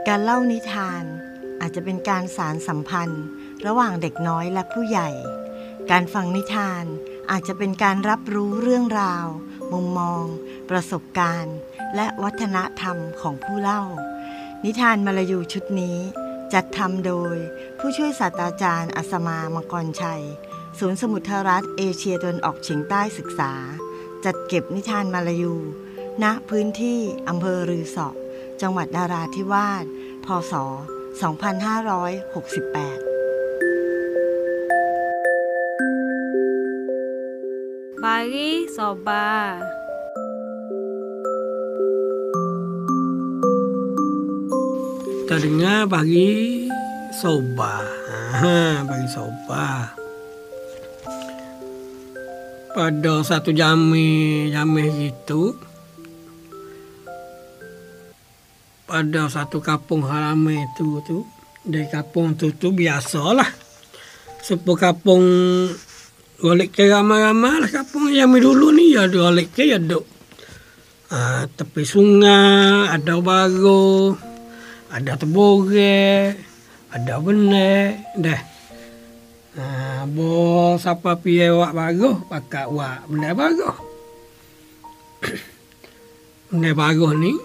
การเล่านิทานอาจจะเป็นการสานสัมพันธ์ระหว่างเด็กน้อยและผู้ใหญ่ การฟังนิทานอาจจะเป็นการรับรู้เรื่องราวมุมมองประสบการณ์และวัฒนธรรมของผู้เล่านิทานมลายูชุดนี้จัดทำโดยผู้ช่วยศาสตราจารย์อัศมามังกรชัยศูนย์สมุทรรัฐเอเชียตะวันออกเฉียงใต้ศึกษาจัดเก็บนิทานมลายูณพื้นที่อำเภอรือสอจังหวัดนราธิวาสพ.ศ. 2568Pagi Soba. Kita dengar bagi soba. Bagi soba. Pada satu jamih gitu, pada satu kampung halaman itu dari kampung tu biasalah. Sepo kampung golek ke ramai-ramai lah kampung yang dulu ni ya golek ke ya duk. Tepi sungai, ada baru, ada tebore, ada benek, dah. Bo siapa piye wak baru, pakai wak benek baru. Benek baru ni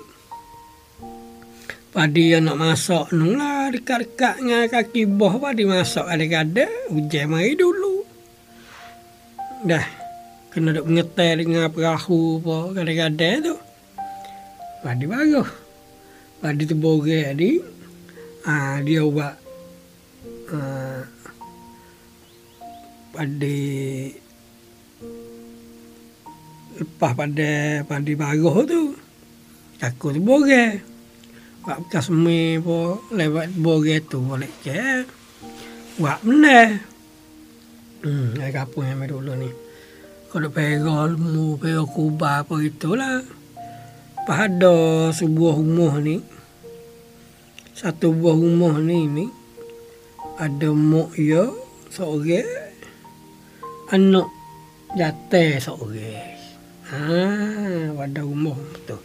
padi yang nak masak nu lah dekat-dekat dengan kaki boh padi masak ada-ada hujan mari dulu. Dah kena duk mengetai dengan perahu apa kadang-kadang tu. Padi baru. Padi tu boreh tadi. Dia buat padi lepas pada padi baru tu. Takut tu boreh. Buat bekas mi apa lewat boreh tu boleh ke. Buat benar. Kampung yang dulu ni. Kalau perol mu, perol kubah apa itulah. Pada sebuah rumah ni. Satu buah rumah ni ada mak ya seorang. Anak jatah seorang. Pada rumah tu.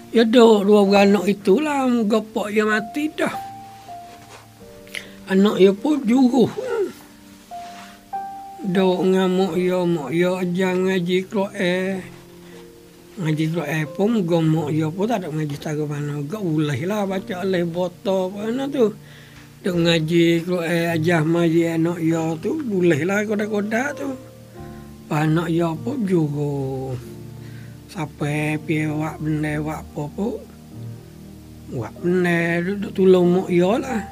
Ya duk dua beranak itulah gopok yang mati dah. Anak ya pun juruh. Duk ngamuk ya jangan ngaji Quran. Ngaji Quran pun gomok ya pun tak ada ngaji cara mana. Gak ulih lah baca oleh botol mana tu. Duk ngaji Quran ajah maji anak ya tu boleh lah kodak-kodak tu. Anak ya pun juruh. Sampai pi wak benda wak apa wak benda duduk tolong mak ya lah.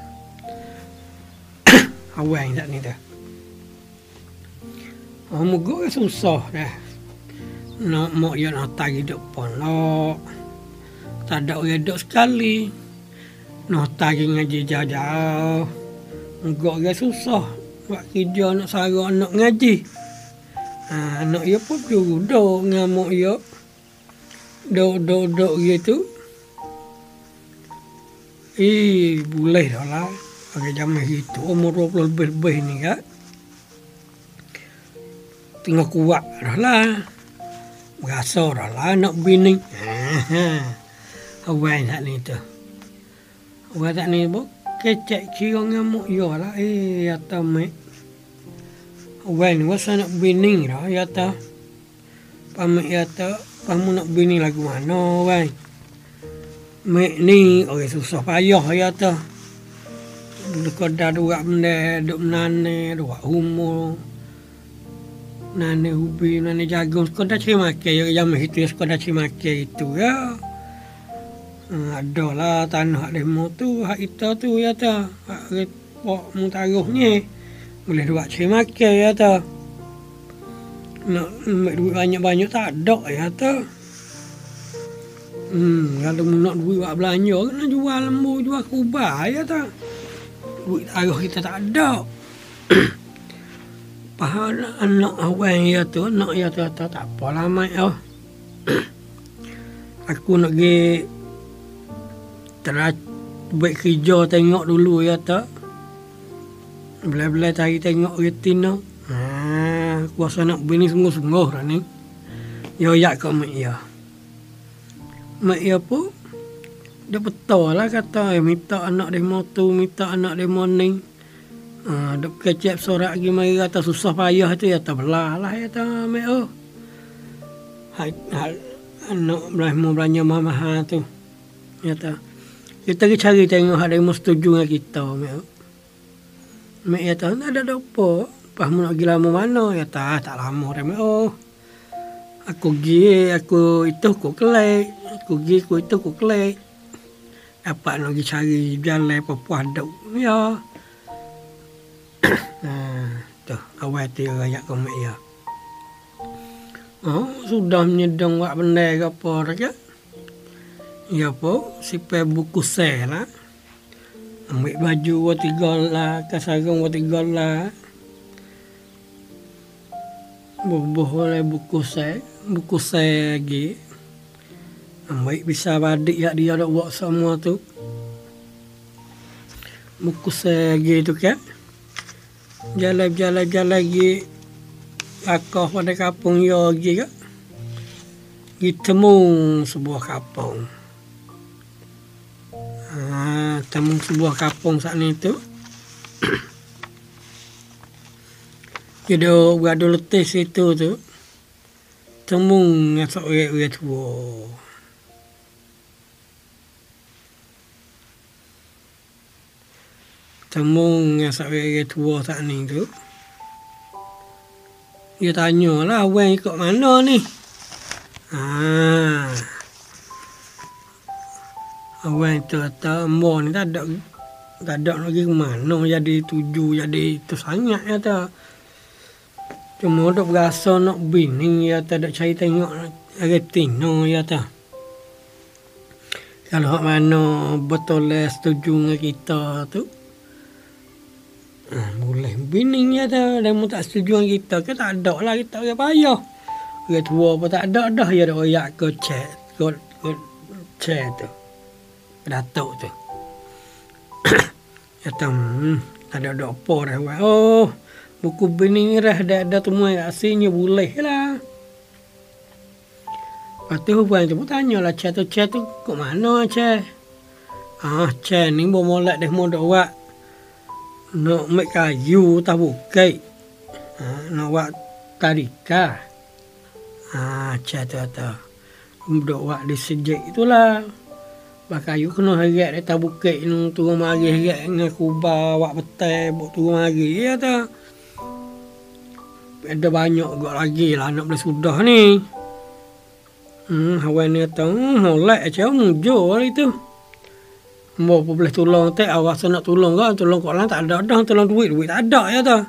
Awang tak ni dah. Moga susah dah. Nak mak ya nak tagi duk pondok. Tak ada orang duk sekali. Nak tagi ngaji jauh-jauh. Moga susah. Buat kerja nak sarang anak ngaji. Anak ya pun duduk dengan mak ya. Duk gitu. Boleh dah lah. Pakai zaman itu umur 20 lebih ni kan. Tengah kuat dah lah. Berasa dah lah nak bini. Awal tak ni tu. Awal tak ni pun kecek kira ngamuk ya lah. Yata mek. Awal ni masa nak bini dah yata. Pamek yata. Kamu nak bini lagu mana, wai? Mek ni, orang susah payah ya tu. Dulu dah dua benda, duk nane, dua umur. Nane ubi, nane jagung. Kau dah cari makan, yang itu ya, kau dah cari makan itu ya. Ada lah tanah demo tu, hak itu tu ya tu. Hak repok mutaruhnya. Boleh dua cari makan ya tu. Nak duit banyak-banyak tak ada ya tu. Kalau nak duit buat belanja kena jual lembu, jual kubah ya tu. Duit taruh kita tak ada. Faham anak awang ya tu, anak ya tu tak apa lama ya. Aku nak pergi buat kerja tengok dulu ya tu. Bila-bila cari tengok retina. Kuasa nak bini sungguh-sungguh dah ni. Ya yak kat mak ya. Mak ya pun Dia betul lah kata, minta anak demo tu, minta anak demo ni. Dia kecep sorak lagi mari kata susah payah tu, ya tak belah lah, ya tak, mek oh. Anak mau belanja mahal tu. Ya tak. Kita pergi cari tengok ada yang setuju dengan kita, mek oh. Mek ya tak, tak ada apa. Pas mau nak pergi lama mana, ya tak lama dah, mek oh. Aku pergi, aku itu aku kelek. Aku pergi, aku itu aku kelek. Dapat nak pergi cari jalan apa-apa ada. Ya. Tu, awal tu rakyat komek ya. Sudah menyedang buat benda ke apa rakyat. Ya apa, sipai buku sel lah. Ambil baju $3 lah, kasarung $3 lah. Bubuh oleh buku sel lagi. Ambil bisa badik ya dia dah buat semua tu. Buku sel lagi tu kan. Jalan lagi. Akah pada kampung ya lagi kan. Kita temu sebuah kampung. Temu sebuah kampung saat ni tu. Jadi berada letih situ tu. Temu ngasak orang tua. Temu ngasak orang tua saat ni tu. Dia tanyalah orang ikut mana ni. Orang tu kata Mbak ni tak ada lagi ke mana jadi tuju jadi itu sangat ya tak. Cuma dok berasa nak bini ya tak ada cari tengok retino ya tak. Kalau hak mana betul setuju dengan kita tu. Boleh bini ya tak. Dia tak setuju dengan kita ke tak ada lah kita orang payah. Orang tua pun tak ada dah ya dak royak ke chat tu. Datuk tu. Kata, tak ada apa dah. Oh, buku bini ni dah ada semua aslinya boleh lah. Lepas tu hubungan tu pun tanyalah Cik tu kat mana Cik? Cik ni bermulak dia mau buat nak make kayu tak bukai. Nak buat tadika. Cik tu kata, buat di sejak itulah. Kayu kena harap dia tak bukit ni turun mari harap dengan kubah buat betul buat turun mari ya tak. Ada banyak juga lagi lah nak boleh sudah ni. Hawan ni kata molek macam mujur itu. Mau boleh tolong tak awak nak tolong kan tolong kau orang tak ada dah tolong duit tak ada ya tak.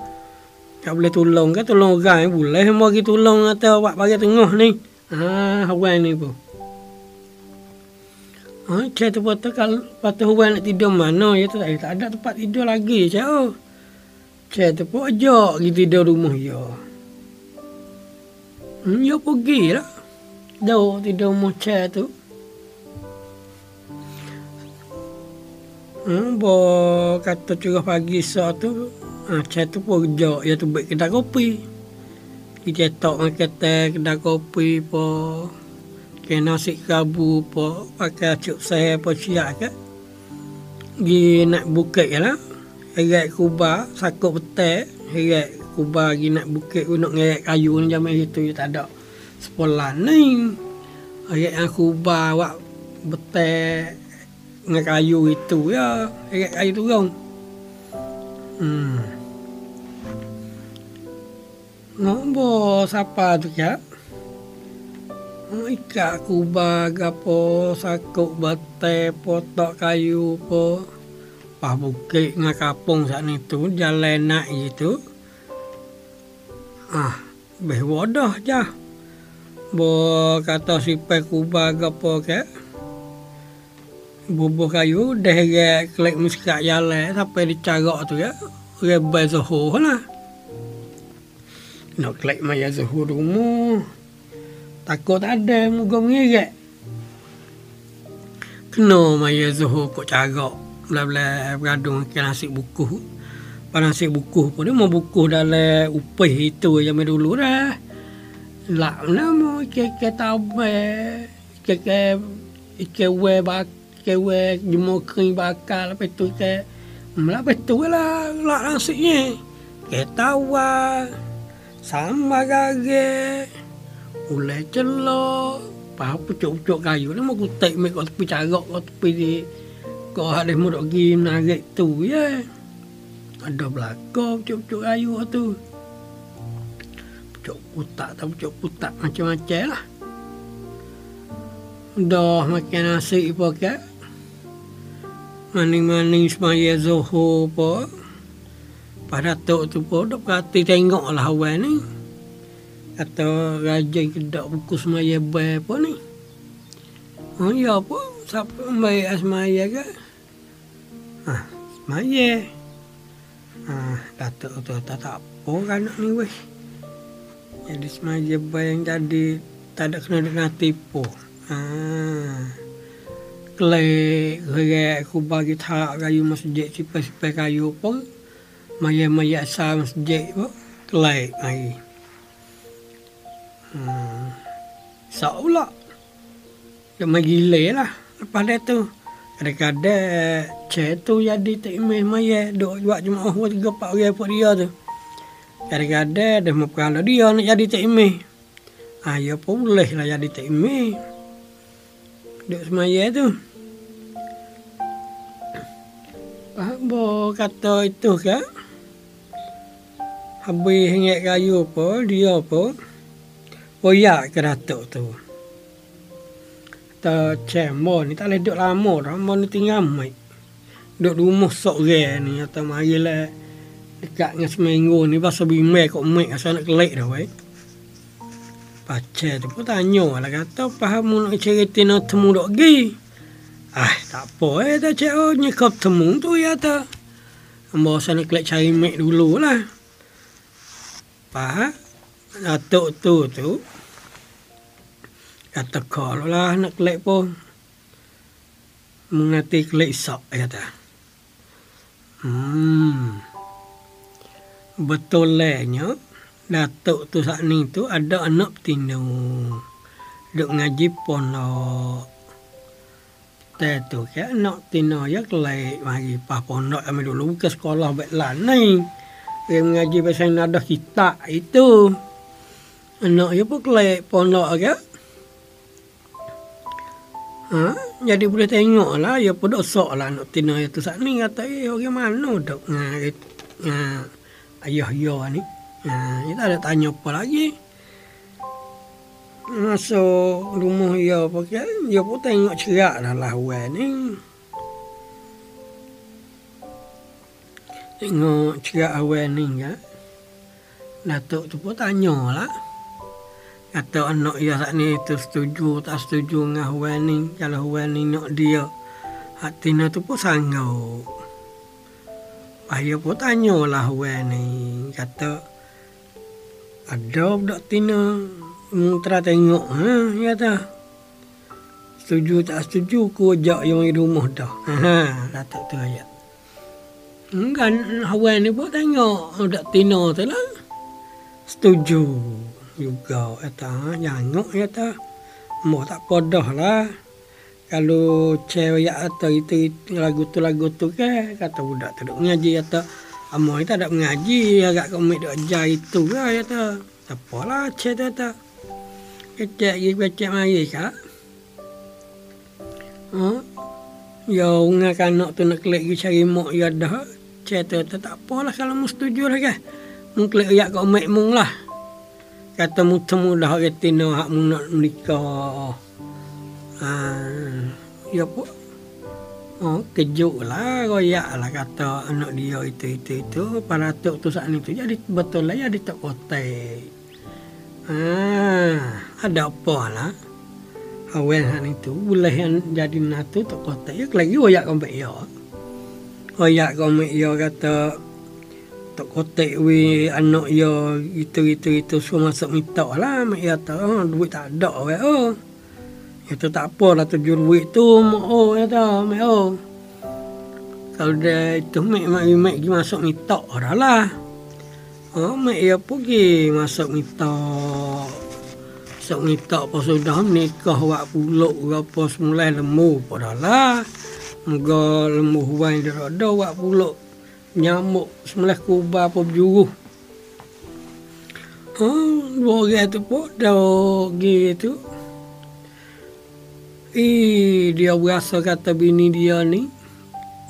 Tak boleh tolong kan tolong orang boleh mau pergi tolong atau awak bagi tengah ni. Hawan ni pun. Cik tu patut orang nak tidur mana ya tu tak ada tempat tidur lagi cik oh. Cik tu pun ajak pergi tidur rumah ya. Ya pergi lah. Dah tidur rumah cik tu. Kata curah pagi sah tu. Cik tu pun ajak ya tu baik kedai kopi. Kita cetak dengan kedai kopi pun. Kena nasi kabu po pakai cuk saya po siap ke. Gi nak bukit lah. Herat kubah sakut betek. Herat kubah gi nak bukit nak ngerat kayu ni zaman itu tak ada sepolan ni. Herat yang kubah wak betek dengan kayu itu ya. Herat kayu turun. Nombor siapa tu ya? Ikat kubah gapo sakuk batai potok kayu po pas bukit dengan kapung saat ni tu jalan nak gitu beh wadah je bo kata sipai kubah gapo ke bubuh kayu dah kelek miskat jalan sampai dicarak tu ya rebai zuhur lah nak kelek maya zuhur rumah. Takut ada muka mengerat. Kena maya zuhur kok carak. Bela-bela beradung ke nasi buku. Pada nasi buku pun dia mau buku dalam upih itu yang dulu dah. Lak nama keke tabe. Keke we bak kewe jemur kering bakal lepas tu ke lepas tu lah lak nasinya ke tawa sambal gage ulai celok pa pucuk-pucuk kayu ni mau kutek mek kat tepi carok kat tepi di kau ada mudok gi narik tu ya ada belakang pucuk-pucuk kayu tu pucuk putak macam-macam lah. Dah makan nasi pun ke maning-maning semaya Zohor pun pada tu pun dok kati tengok lah awal ni kata rajin kedak buku semaya bay pun ni ya pun siapa bayar semaya ke semaya Datuk tu tak apa kan ni weh jadi semaya bay yang jadi tak ada kena tipu kelai aku bagi tak kayu masjid sipai kayu pun maya asal masjid pun kelai mai seolah dia mai gila lah lepas dia tu kadang-kadang cek tu jadi tak imeh maya duk buat jemaah 3-4 orang pun dia tu kadang-kadang dia mau kalau dia nak jadi tak imeh ya pun boleh lah jadi tak imeh duk semaya tu Bo kata itu kan habis hingga kayu pun dia pun boyak ke Datuk tu kata cemon ni tak boleh duduk lama dah mon ni tinggal mai duduk rumah sok orang ni kata marilah dekat dengan seminggu ni pasal bimbel kok mai asal nak kelek dah wei Pacar tu pun tanya lah kata faham nak cerita nak temu dok gi. Tak apa tak cak nyekap temu tu ya tak. Ambo sana kelak cari mek dulu lah. Faham? Datuk tu kata kalau lah nak kelak pun mengerti kelak sok kata. Betul lehnya Datuk tu saat ni tu ada anak tino duk ngaji pondok. Teh tu ke anak tino ya kelai mari pas pondok kami dulu ke sekolah beklan ni. Dia ngaji bahasa nada kita itu. Anak ya pun kelai pondok ke. Jadi boleh tengok lah ya pun dosok lah anak tino itu saat ni kata orang mana duk ayah ni. Kita ada tanya apa lagi. Masuk rumah dia pakai, dia pun tengok cerak dah lah wan ni. Tengok cerak awan ni kan. Datuk tu pun tanya lah. Kata anak dia saat ni tu setuju tak setuju dengan awan ni. Kalau awan ni nak dia, hati dia tu pun sanggup. Dia pun tanya lah awan ni. Kata, ada budak tina mutra tengok ya tak setuju tak setuju ku ajak yang di rumah dah Datuk tu ayat kan hawan ni pun tengok budak tina tu lah setuju juga kata jangok ya tak mau tak podah lah kalau cewek atau itu lagu tu ke kata budak tu duk ngaji kata Amo ni tak ada mengaji, agak komik duk ajar itu lah, ya tak. Tak apalah, cik tak. Kecek mari kak. Ya, unga kanak tu nak klik pergi cari mak ya dah. Cik tak apalah kalau mu setuju lah kan. Mu klik agak komik mung lah. Kata mu temu dah retina hak mu nak menikah. Ya pun. Kejut lah, royak lah kata anak dia itu. Para tok tu saat ni tu jadi betul lah jadi tok kotek. Ada apa lah. Awan saat ni tu boleh yang jadi natu tok kotek. Ya lagi royak komik ya. Royak komik ya kata tok kotek we anak ya itu semua masuk minta lah. Mak ya tahu duit tak ada we itu tak apa lah tujuan duit tu ya tak kalau dia itu mak pergi masuk minta dah lah mak ya pergi masuk minta sok minta apa sudah nikah wak puluk apa semulai lemu padalah. Moga lemu huai derada wak puluk nyamuk semulai kubah apa berjuruh. Dua orang tu pun dah gitu. Dia berasa kata bini dia ni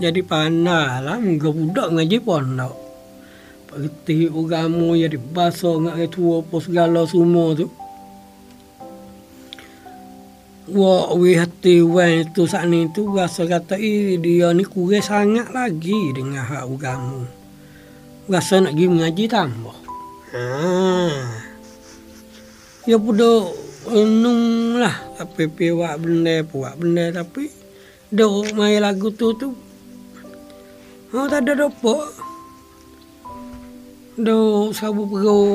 jadi pandai lah. Moga budak ngaji pondok. Perti agama jadi bahasa ngak tua apa segala semua tu. Wah, hati wan tu saat ni tu berasa kata dia ni kurang sangat lagi dengan hak agama. Berasa nak pergi mengaji tambah. Ya pun enung lah tapi wak benda tapi dok main lagu tu tak ada apa. Dok sabu perlu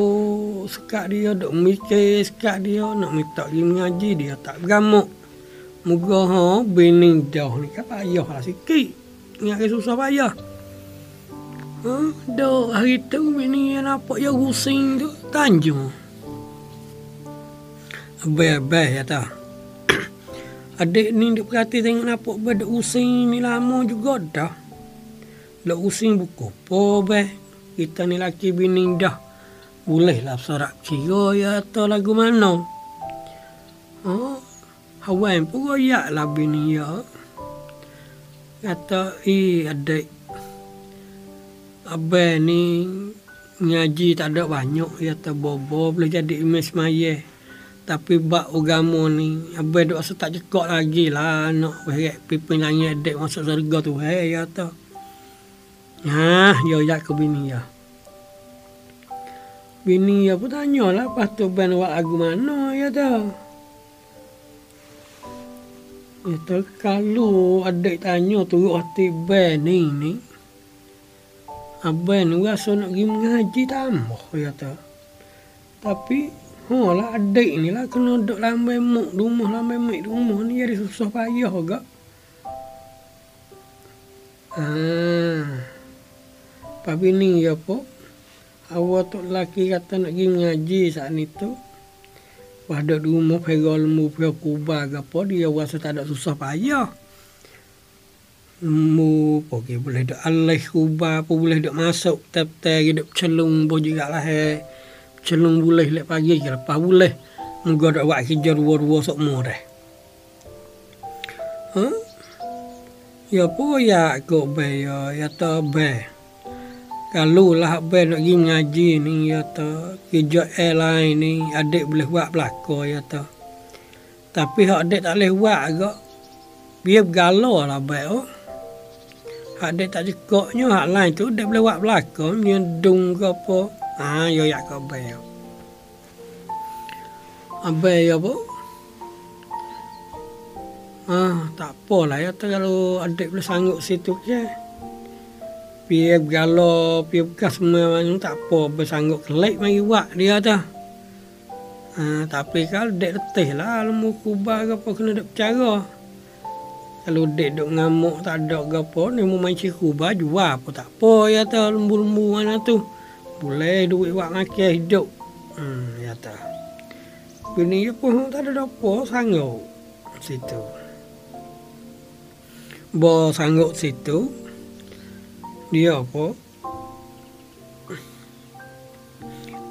sekat dia dok mikir sekat dia nak minta pergi mengaji dia tak bergamuk. Moga bini dah ni kan payah lah sikit. Ingat susah payah. Dok hari tu bini yang nampak dia rusing tu tanjung. Abang-abang ya tak. Adik ni dia perhati tengok nampak benda rusing ni lama juga dah. Lek rusing buku apa bah. Kita ni laki bini dah. Boleh lah sorak kira ya atau lagu mana. Hawan pun royak lah bini ya. Kata adik. Abang ni ngaji tak ada banyak. Ya terbobo boleh jadi imam semaya. Tapi bak agama ni abang duk rasa tak cekak lagi lah nak berat pipin langit adik masuk surga tu ya tu. Dia yak ke bini ya. Bini ya pun tanyalah lepas tu ban buat lagu mana ya tu. Ya tu kalau adik tanya turut hati ban ni. Abang ni rasa nak pergi mengaji tambah ya tu. Tapi lah adik ni lah kena duduk lambai mak rumah ni jadi susah payah agak. Tapi ni apa? Awak tu lelaki kata nak pergi mengaji saat ni tu. Pada rumah pergi lembu pergi kubah ke apa dia rasa tak ada susah payah. Lembu pergi boleh duduk alih kubah apa boleh duduk masuk tep-tep duduk celung pun juga lah celung boleh lek pagi ke lepas boleh. Moga dak buat kerja dua-dua semua dah. Ya apa ya kau bay ya ta bay. Kalau lah bay nak pergi ngaji ni ya ta kerja airline ni adik boleh buat belaka ya ta. Tapi hak adik tak boleh buat agak. Biar galau lah bay hak adik tak cekaknya hak lain tu adik boleh buat belaka nyendung ke apa. Yo yak ke abang. Abang ya apa? Tak apalah ya kalau adik boleh sanggup situ je. Biar galau, biar bekas semua macam tak apa, bersanggup kelek mari buat dia tu. Tapi kalau adik letih lah lembu kubah ke apa kena dek bercara. Kalau adik duk ngamuk tak ada ke apa, ni mau main kubah jual apa tak apa ya tu lembu-lembu mana tu. Boleh duit buat makan hidup. Ya tak. Bini dia pun tak ada apa sanggup situ. Sanggup situ. Dia apa?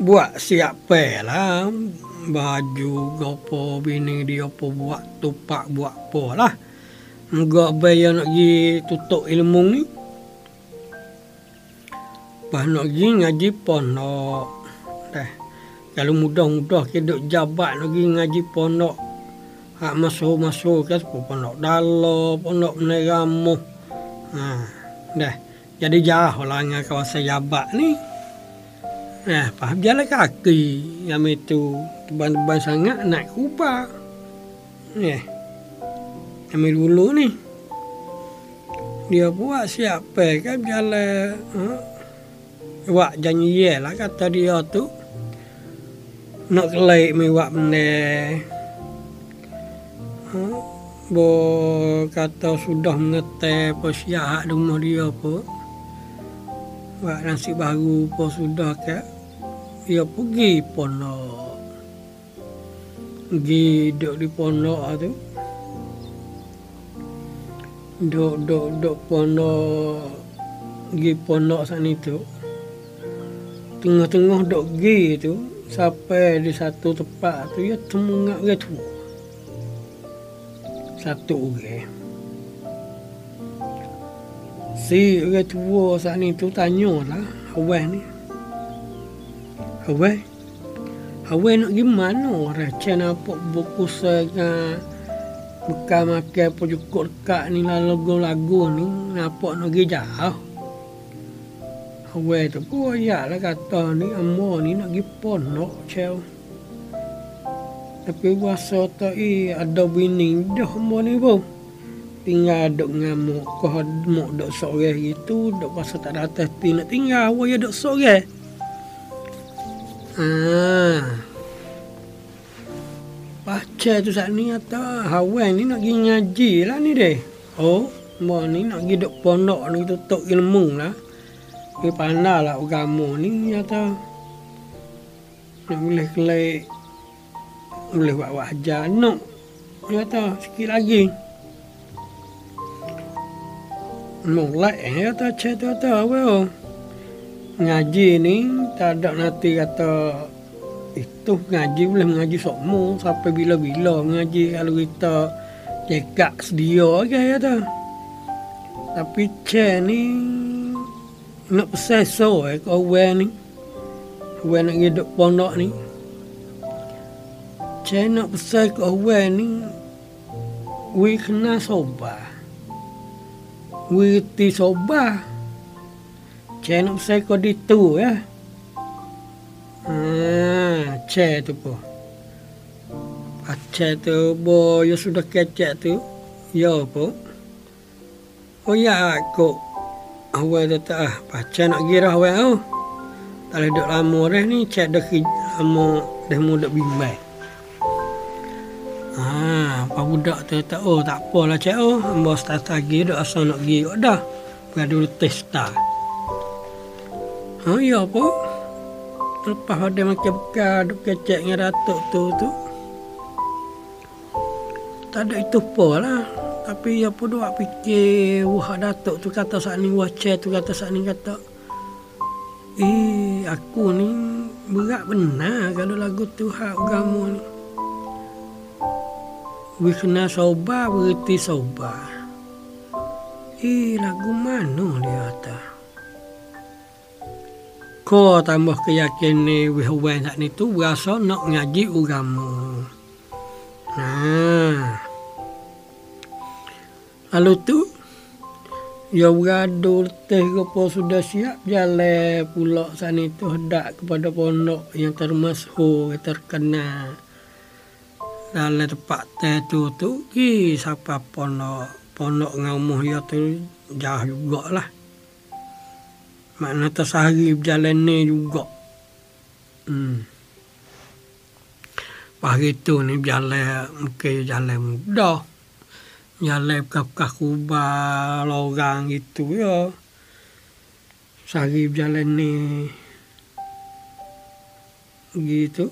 Buat siap lah. Baju apa bini dia apa buat tupak buat apa lah. Moga abang nak pergi tutup ilmu ni. Lepas nak pergi ngaji pondok. Kalau mudah-mudah kita duduk jabat nak pergi ngaji pondok. Hak masuk-masuk ke pondok dalam, pondok meneramuh. Jadi jauh lah dengan kawasan jabat ni. Lepas berjalan kaki. Yang itu teban-teban sangat naik kubah. Yang dulu ni. Dia buat siapa kan berjalan. Wak janji lah kata dia tu. Nak kelek mewak benda. Kata sudah mengetek persiap rumah dia apa. Wak nasi baru apa sudah ke. Dia pergi pondok. Gi duk di pondok tu. Duk pondok. Gi pondok sana tu. Tengah-tengah duk gi tu. Sampai di satu tempat tu. Ya temungak orang tua. Satu orang. Si orang tua sana tu tanyalah. Awal ni. Awal nak pergi mana? Receh nampak buku dengan bukan makan apa cukup dekat ni lah lagu-lagu ni. Nampak nak pergi jauh. Awal tu pun lah kata ni amor ni nak pergi pondok cel. Tapi rasa tak ada bini dah amor ni pun. Tinggal duk ngamuk. Kau mau duk sorang gitu. Duk pasal tak ada atas pi nak tinggal. Awal ya duk sorang. Pacar tu saat ni kata Hawan ni nak pergi ngaji lah ni deh. Oh, mau ni nak pergi duk pondok ni tutup ilmu lah. Pergi pandai lah agama ni kata. Nak boleh kelai. Boleh buat wajah nak. Dia kata sikit lagi. Mulai kata cik tu kata well. Ngaji ni tak ada nanti kata itu ngaji boleh mengaji sokmo sampai bila-bila mengaji kalau kita cekak sedia ke kata. Tapi cik ni nak pesan so kau ni. Wen nak hidup pondok ni. Cik nak pesan kau ni we kena sobat. We ti sobat. Cik nak pesan kau di tu ya. Cik tu pun. Cik tu bo ya sudah kecek tu. Ya pun. Oh ya aku. Awal tu tak pacar nak gira awal tu. Tak boleh duduk lama dah ni. Cik dah lama dah muda bimbang. Pak budak tu tak tak apalah cik Ambo start lagi duk asal nak pergi dah. Pergi dulu testa. Ya apa? Lepas ada makan bekal duk kecek dengan datuk tu. Tak ada itu lah. Tapi apa duk fikir wah datuk tu kata saat ni wah cik tu kata saat ni kata aku ni berat benar kalau lagu tu hak agama ni. We kena sobar berarti sobar. Lagu mana dia kata? Kau tambah keyakinan Hawan saat ni tu berasa nak ngaji agama. Lalu tu dia beradu teh apa sudah siap jalan pula saat ni tu hendak kepada pondok yang termasyhur terkenal. Dalam tempat teh tu ki siapa pondok ngamuh ya tu jauh jugalah. Makna tersahari berjalan ni juga. Pagi tu ni berjalan mungkin jalan mudah. Jalan bekas kubah lorang gitu ya. Sehari berjalan ni gitu.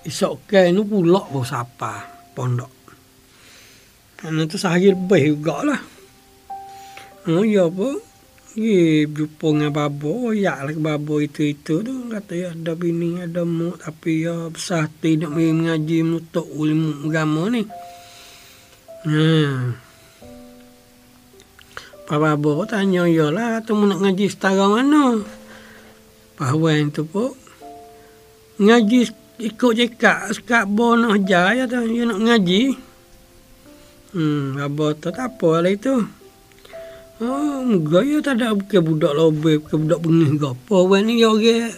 Esok ke ni pulak pun siapa pondok. Karena tu sehari lebih juga lah. Ya apa? Jumpa dengan babo. Ya lah babo itu tu. Kata ya ada bini ada mak. Tapi ya besar hati nak mengaji menutup ilmu agama ni. Pak babo tanya ya lah. Tu nak ngaji setara mana? Pak Hawan tu pun. Ngaji ikut cekak sekat bo nak ajar ya tu dia nak ngaji. Abah tu tak apa lah itu. Moga ya tak ada bukan budak lobek, bukan budak bengih ke apa. Orang ni orang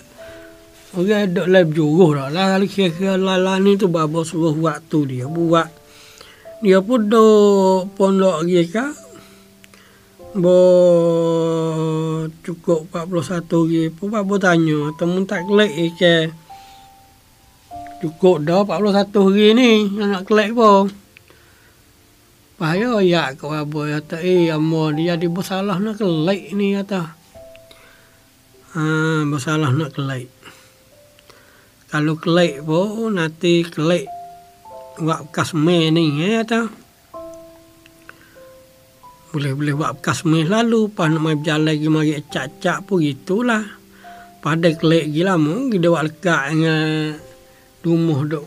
ada live juruh dah lah. Kalau kira-kira lala ni tu baba suruh waktu dia buat. Dia pun duk pondok lagi kak. Bo cukup 41 lagi. Pun baba tanya, temun tak kelek ke? Cukup dah 41 hari ni yang nak kelek pun. Payah ya kau apa kata amor dia jadi bersalah nak kelek ni kata. Bersalah nak kelek. Kalau kelek pun nanti kelek buat kasme ni ta. Boleh buat kasme lalu pas nak mai berjalan lagi mari acak-acak pun gitulah. Pada kelek gila mu kita buat lekat dengan rumah duk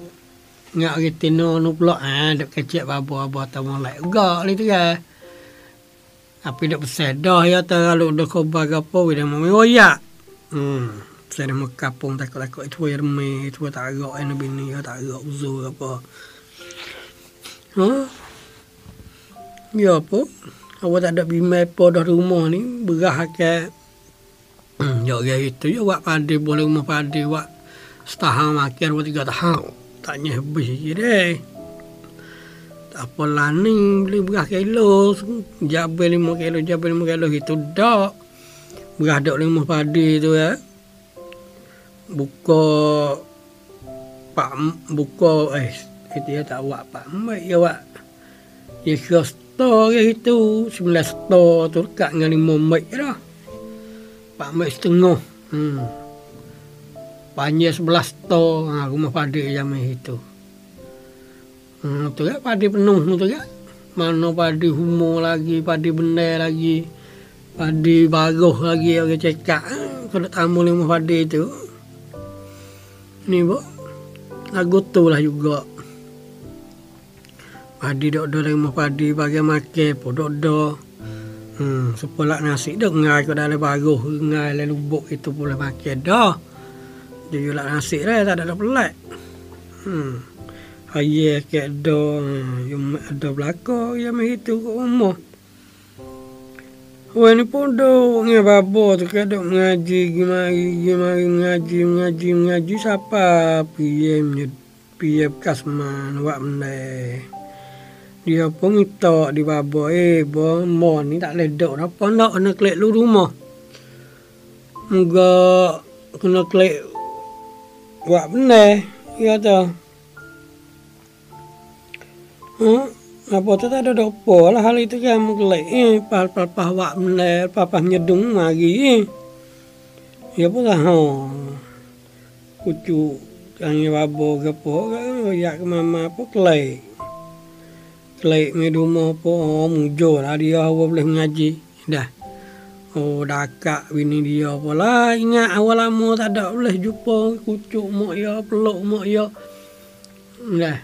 ngak retino nu pula duk kecek babo-babo tamu lek gak tu kan. Tapi duk bersedah ya ta kalau dak khabar gapo dia mau oyak. Saya mau kapung takut-takut itu ya reme itu tak agak eno bini ya tak agak uzur apa. Ya apa? Awak tak ada bimai pada rumah ni berah ke. Ya itu ya wak padi boleh rumah padi wak setahun makan wak 3 tahun. Tanya habis je deh. Tak apalah ni beli berah kilo. Jabel 5 kilo itu dak. Berah dak 5 padi tu ya. Buka itu ya tak wak pak mek ya wak. Ya store itu 9 store tu dekat dengan 5 mek dah. 4 mek setengah. Panjang 11 store rumah padi jam itu. Tu kan padi penuh tu kan. Mana padi humor lagi, padi benar lagi, padi baruh lagi orang cekak. Kalau tamu 5 padi tu. Ni bo. Lagu tu lah juga. Padi dok-dok lagi padi bagi makan pun dok-dok. Sepolak nasi dah ngai ko dalam baruh ngai le lubuk itu boleh makan dah. Jadi lah nasi dah tak ada pelak. Aye ke do yang ada belaka yang itu ke rumah. Wah ni pun do ngai babo tu ke dok ngaji ngaji siapa PM Kasman wak mendai. Dia pun minta di babo bo mon ni tak ledok apa nak kena klik lu rumah. Moga kena klik buat benar ya ta. Apa tu tak ada apa lah hal itu kan mengklik pal wak benar papa nyedung lagi. Ya pun dah kucu tanya babo ke apa ya ke mama apa klik. Kelek ni rumah apa muncul lah dia awak boleh mengaji dah. Dakak bini dia apa lah ingat awal lama tak ada boleh jumpa kucuk mak ya peluk mak ya dah.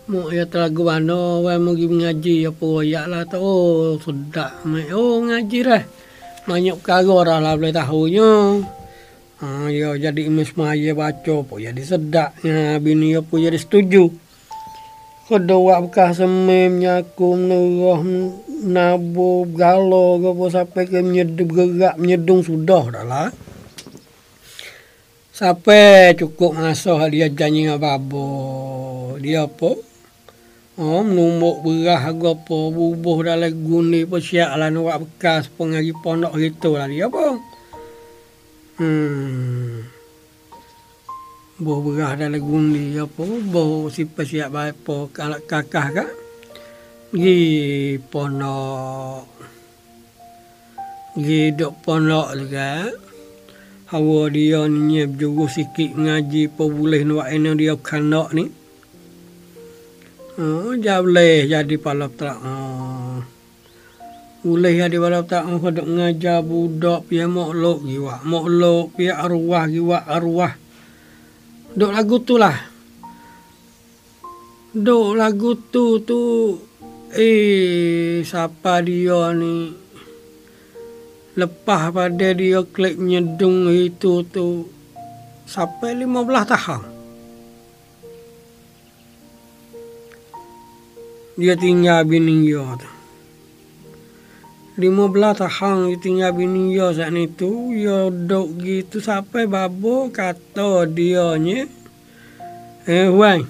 Mak ya telagu mana awak mau pergi mengaji apa royak lah tu sedap mak ngaji dah banyak perkara lah boleh tahunya. Ya jadi imes maya baca apa jadi sedapnya bini apa jadi setuju. Kedua bekas semem nyakum nerah nabu galo ke sampai ke menyedung sudah dah lah. Sampai cukup masa dia janji dengan babo. Dia apa? Menumbuk berah ke apa bubuh dalam guni persiak lah nak bekas pengagi pondok gitu lah dia apa? Boh berah dalam gundi apa boh siap apa kalau kakak kan gi pondok gi dok pondok juga hawa dia ni juga sikit ngaji apa boleh nak eno dia kanak ni boleh jadi palap tak boleh jadi palap tak dok ngajar budak pia makhluk pia arwah dok lagu tu lah. Dok lagu tu siapa dia ni lepas pada dia klik nyedung itu tu sampai 15 tahun. Dia tinggal bini dia tu. 15 tahun dia tinggal bini dia saat itu, dia duduk gitu sampai babo kata dia ni, wai,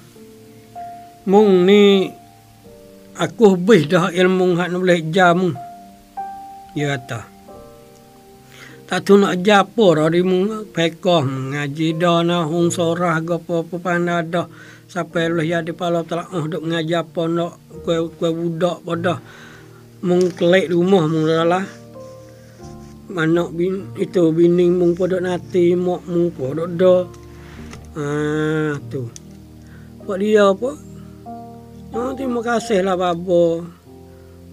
mung ni aku habis dah ilmu hak nak boleh jamu. Dia kata, tak tu nak japo dah di mung pekoh ngaji dah nah hung sorah ke apa pandai dah sampai boleh jadi pala telah duk ngajar pondok kue budak pada mung kelek rumah mung lah manok itu bini mung podok nati mok mung podok do tu Pak dia apa? Terima kasih lah babo.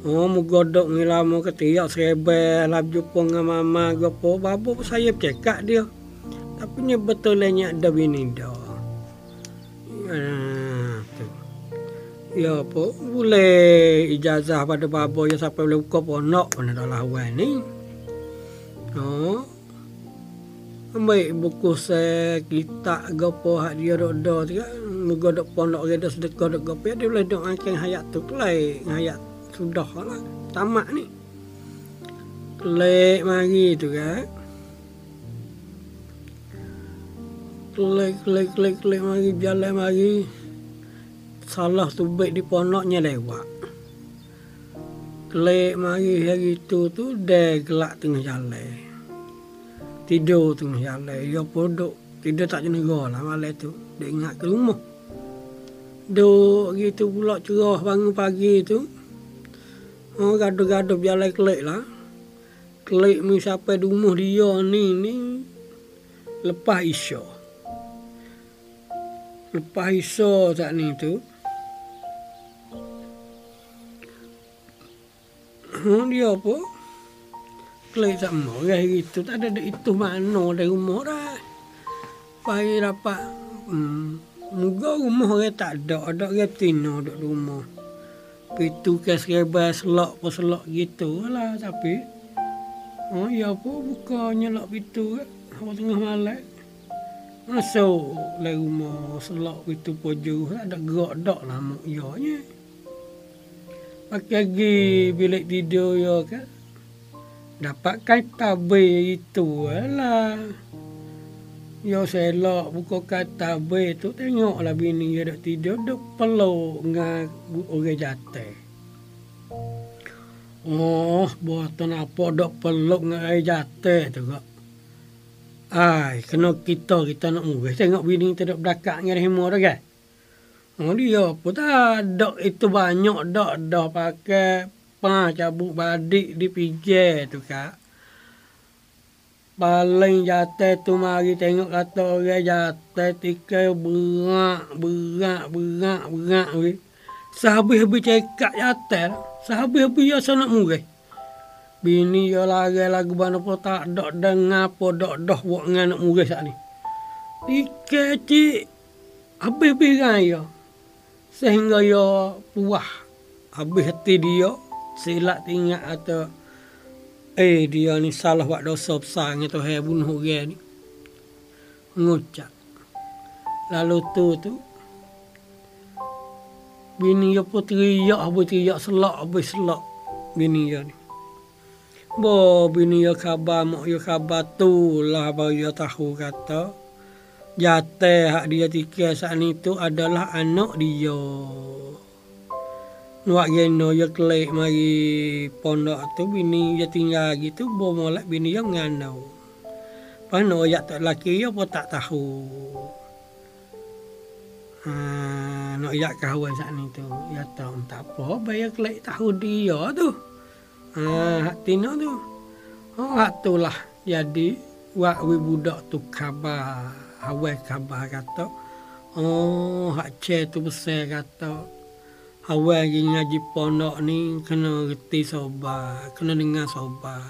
Mugodok ni lama ketiak serebel lah jumpa dengan mama ke apa. Babo saya cekak dia. Tapi ni betulnya ada bini dah. Tu. Ya apa? Boleh ijazah pada babo yang sampai boleh buka pondok pun dah lawan ni. Ambil buku saya kita gapo hak dia dodo tu kan mugodok pondok dia sedekah dok gapo dia boleh dok angkeng hayat tu kelai hayat sudah lah tamat ni kelai mari tu kan kelai mari jalan mari salah tu baik di pondoknya lewat kelai mari hari tu dah gelak tengah jalan tidur tengah jalan, dia podok tidur tak jenera lah malam tu. Dia ingat ke rumah. Duk gitu pula cerah bangun pagi tu. Gaduh-gaduh berjalan kelik lah. Kelik ni sampai di rumah dia ni lepas Isya. Lepas Isya saat ni tu. Dia apa? Kelai sama orang itu tak ada itu mana dari rumah dah. Pai dapat muka rumah orang tak ada orang tina duduk rumah. Pitu ke serba selok gitu lah tapi ya apa buka nyelak pitu apa tengah malam. Masuk dari rumah selok pitu pojo ada gerak dak lah mak ianya. Pakai lagi bilik tidur ya kan. Dapat kata B itu lah. Yo selok buka kata B tu tengoklah bini dia duk tidur duk peluk dengan orang jatuh. Buatan apa duk peluk dengan orang jatuh tu kok. Kena kita nak murah. Tengok bini kita duk belakang dengan himau dah kan. Dia apa tak duk itu banyak dah pakai cabut badik di pinggir tu kak. Paling jatuh tu mari tengok kata orang jatuh tikai berak. Sehabis-habis cekak jatuh. Sehabis-habis dia sana murah. Bini dia lari lagu mana pun tak ada dengar apa dah buat dengan anak murah saat ni. Tikai cik. Habis-habis dia. Sehingga dia puas. Habis hati dia. Silap tinggal atau dia ni salah buat dosa besar dengan Tuhan bunuh orang ni. Ngucap. Lalu tu bini dia pun teriak selak bini dia ni. Bini dia khabar mak dia khabar tu lah baru dia tahu kata jatuh hak dia tikai saat ni tu adalah anak dia. Nuak geno ya kelek mari pondok tu bini dia tinggal gitu molek bini dia nganau. Pano ya tak laki ya pun tak tahu. Nak ya kawan saat ni tu ya tahu tak apa bayar kelek tahu dia tu. Hak tino tu. Hak tu lah jadi wak wi budak tu khabar awal khabar kata hak ce tu besar kata awal lagi ngaji pondok ni kena reti sobat, kena dengar sobat.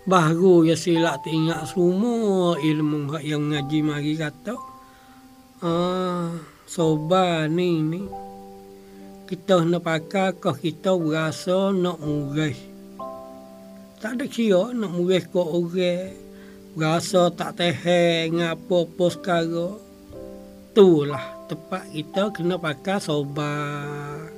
Baru ya silap ingat semua ilmu yang ngaji mari kata. Sobat ni kita nak pakai kau kita berasa nak murah. Tak ada kira nak murah kau orang. Berasa tak tahan apa-apa sekarang. Itulah tepat kita kena pakai sobat.